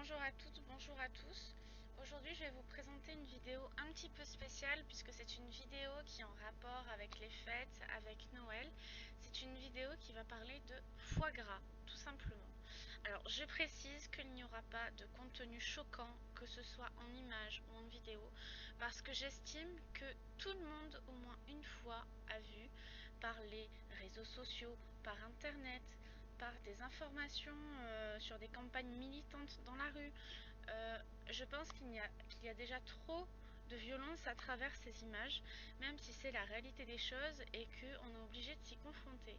Bonjour à toutes, bonjour à tous. Aujourd'hui, je vais vous présenter une vidéo un petit peu spéciale puisque c'est une vidéo qui est en rapport avec les fêtes, avec Noël. C'est une vidéo qui va parler de foie gras, tout simplement. Alors, je précise qu'il n'y aura pas de contenu choquant, que ce soit en images ou en vidéo, parce que j'estime que tout le monde, au moins une fois, a vu par les réseaux sociaux, par internet, par des informations sur des campagnes militantes dans la rue. Je pense qu'il y a déjà trop de violence à travers ces images, même si c'est la réalité des choses et qu'on est obligé de s'y confronter.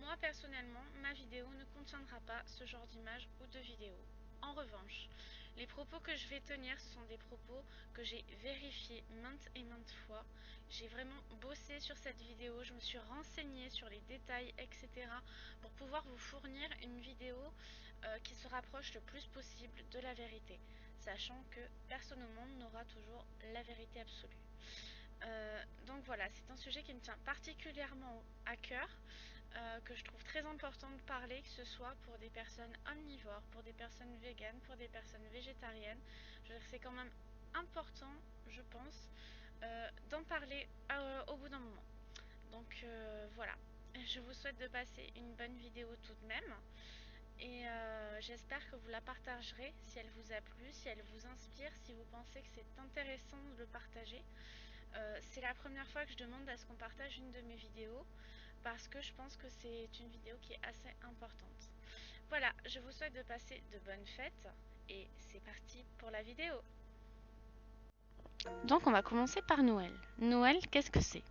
Moi personnellement, ma vidéo ne contiendra pas ce genre d'image ou de vidéo. En revanche, les propos que je vais tenir, ce sont des propos que j'ai vérifiés maintes et maintes fois. J'ai vraiment bossé sur cette vidéo, je me suis renseignée sur les détails, etc. pour pouvoir vous fournir une vidéo qui se rapproche le plus possible de la vérité, sachant que personne au monde n'aura toujours la vérité absolue. Donc voilà, c'est un sujet qui me tient particulièrement à cœur, que je trouve très important de parler, que ce soit pour des personnes omnivores, pour des personnes véganes, pour des personnes végétariennes. C'est quand même important, je pense, d'en parler au bout d'un moment. Donc voilà, je vous souhaite de passer une bonne vidéo tout de même. Et j'espère que vous la partagerez si elle vous a plu, si elle vous inspire, si vous pensez que c'est intéressant de le partager. C'est la première fois que je demande à ce qu'on partage une de mes vidéos parce que je pense que c'est une vidéo qui est assez importante. Voilà, je vous souhaite de passer de bonnes fêtes et c'est parti pour la vidéo. Donc on va commencer par Noël. Noël, qu'est-ce que c'est ?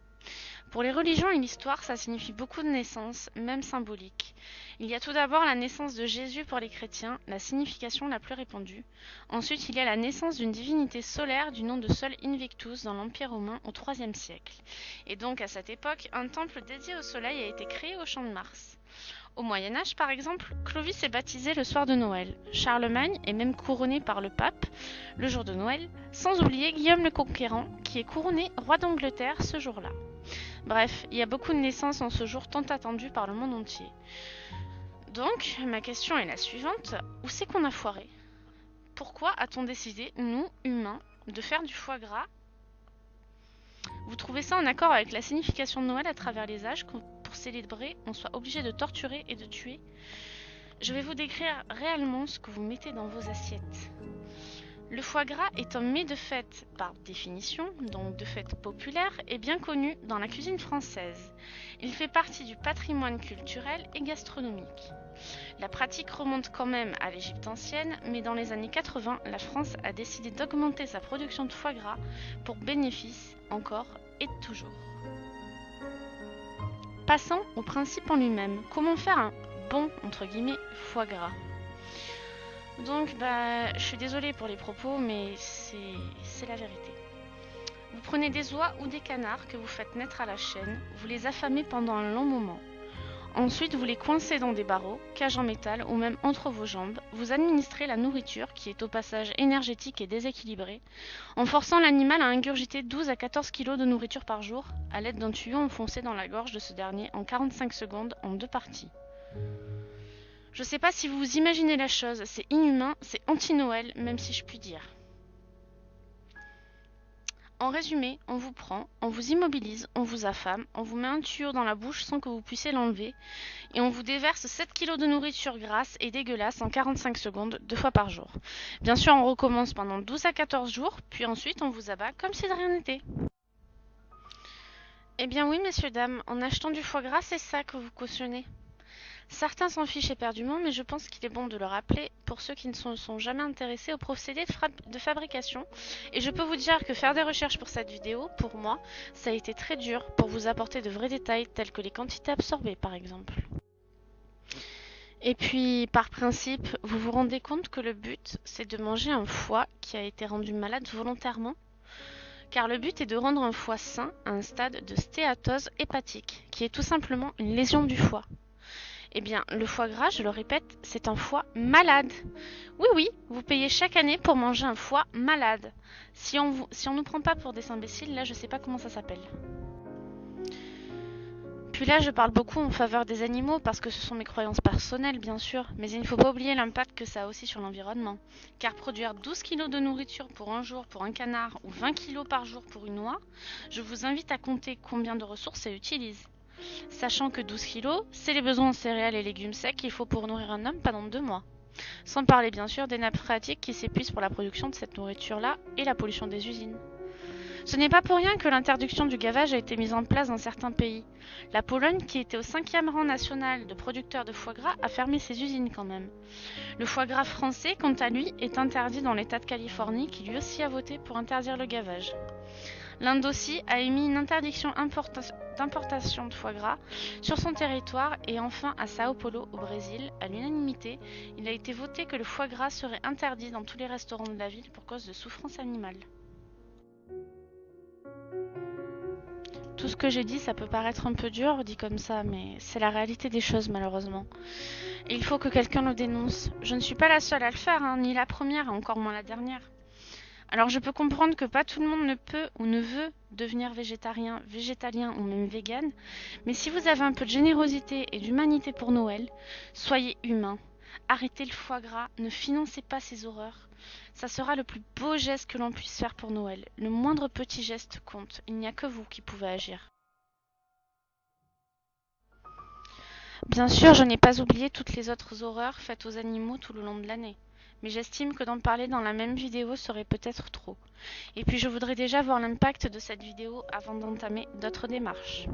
Pour les religions et l'histoire, ça signifie beaucoup de naissances, même symboliques. Il y a tout d'abord la naissance de Jésus pour les chrétiens, la signification la plus répandue. Ensuite, il y a la naissance d'une divinité solaire du nom de Sol Invictus dans l'Empire romain au IIIe siècle. Et donc, à cette époque, un temple dédié au soleil a été créé au champ de Mars. Au Moyen-Âge, par exemple, Clovis est baptisé le soir de Noël. Charlemagne est même couronné par le pape le jour de Noël, sans oublier Guillaume le Conquérant, qui est couronné roi d'Angleterre ce jour-là. Bref, il y a beaucoup de naissances en ce jour tant attendu par le monde entier. Donc, ma question est la suivante, où c'est qu'on a foiré ? Pourquoi a-t-on décidé, nous, humains, de faire du foie gras ? Vous trouvez ça en accord avec la signification de Noël à travers les âges, que pour célébrer, on soit obligé de torturer et de tuer ? Je vais vous décrire réellement ce que vous mettez dans vos assiettes. Le foie gras est un mets de fête par définition, donc de fête populaire, et bien connu dans la cuisine française. Il fait partie du patrimoine culturel et gastronomique. La pratique remonte quand même à l'Égypte ancienne, mais dans les années 80, la France a décidé d'augmenter sa production de foie gras pour bénéfice encore et toujours. Passons au principe en lui-même. Comment faire un bon, entre guillemets, foie gras ? Donc, je suis désolée pour les propos, mais c'est la vérité. Vous prenez des oies ou des canards que vous faites naître à la chaîne, vous les affamez pendant un long moment. Ensuite, vous les coincez dans des barreaux, cages en métal ou même entre vos jambes. Vous administrez la nourriture, qui est au passage énergétique et déséquilibrée, en forçant l'animal à ingurgiter 12 à 14 kg de nourriture par jour, à l'aide d'un tuyau enfoncé dans la gorge de ce dernier en 45 secondes en 2 parties. Je sais pas si vous imaginez la chose, c'est inhumain, c'est anti-Noël, même si je puis dire. En résumé, on vous prend, on vous immobilise, on vous affame, on vous met un tuyau dans la bouche sans que vous puissiez l'enlever, et on vous déverse 7 kg de nourriture grasse et dégueulasse en 45 secondes, 2 fois par jour. Bien sûr, on recommence pendant 12 à 14 jours, puis ensuite on vous abat comme si de rien n'était. Eh bien oui, messieurs, dames, en achetant du foie gras, c'est ça que vous cautionnez. Certains s'en fichent éperdument, mais je pense qu'il est bon de le rappeler pour ceux qui ne se sont jamais intéressés au procédé de fabrication. Et je peux vous dire que faire des recherches pour cette vidéo, pour moi, ça a été très dur pour vous apporter de vrais détails tels que les quantités absorbées par exemple. Et puis, par principe, vous vous rendez compte que le but, c'est de manger un foie qui a été rendu malade volontairement ? Car le but est de rendre un foie sain à un stade de stéatose hépatique, qui est tout simplement une lésion du foie. Eh bien, le foie gras, je le répète, c'est un foie malade. Oui, oui, vous payez chaque année pour manger un foie malade. Si on nous prend pas pour des imbéciles, là, je sais pas comment ça s'appelle. Puis là, je parle beaucoup en faveur des animaux parce que ce sont mes croyances personnelles, bien sûr, mais il ne faut pas oublier l'impact que ça a aussi sur l'environnement. Car produire 12 kg de nourriture pour un jour pour un canard ou 20 kg par jour pour une oie, je vous invite à compter combien de ressources elle utilise. Sachant que 12 kg, c'est les besoins en céréales et légumes secs qu'il faut pour nourrir un homme pendant 2 mois. Sans parler bien sûr des nappes phréatiques qui s'épuisent pour la production de cette nourriture-là et la pollution des usines. Ce n'est pas pour rien que l'interdiction du gavage a été mise en place dans certains pays. La Pologne, qui était au 5e rang national de producteurs de foie gras, a fermé ses usines quand même. Le foie gras français, quant à lui, est interdit dans l'État de Californie, qui lui aussi a voté pour interdire le gavage. L'Inde aussi a émis une interdiction d'importation de foie gras sur son territoire et enfin à Sao Paulo, au Brésil, à l'unanimité, il a été voté que le foie gras serait interdit dans tous les restaurants de la ville pour cause de souffrance animale. Tout ce que j'ai dit, ça peut paraître un peu dur, dit comme ça, mais c'est la réalité des choses malheureusement. Et il faut que quelqu'un le dénonce. Je ne suis pas la seule à le faire, hein, ni la première, encore moins la dernière. Alors je peux comprendre que pas tout le monde ne peut ou ne veut devenir végétarien, végétalien ou même vegan, mais si vous avez un peu de générosité et d'humanité pour Noël, soyez humain. Arrêtez le foie gras, ne financez pas ces horreurs. Ça sera le plus beau geste que l'on puisse faire pour Noël. Le moindre petit geste compte, il n'y a que vous qui pouvez agir. Bien sûr, je n'ai pas oublié toutes les autres horreurs faites aux animaux tout le long de l'année. Mais j'estime que d'en parler dans la même vidéo serait peut-être trop. Et puis je voudrais déjà voir l'impact de cette vidéo avant d'entamer d'autres démarches.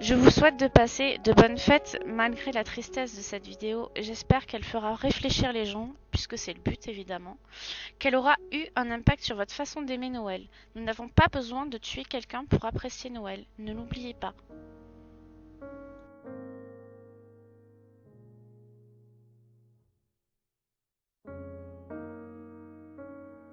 Je vous souhaite de passer de bonnes fêtes malgré la tristesse de cette vidéo. J'espère qu'elle fera réfléchir les gens, puisque c'est le but évidemment, qu'elle aura eu un impact sur votre façon d'aimer Noël. Nous n'avons pas besoin de tuer quelqu'un pour apprécier Noël, ne l'oubliez pas.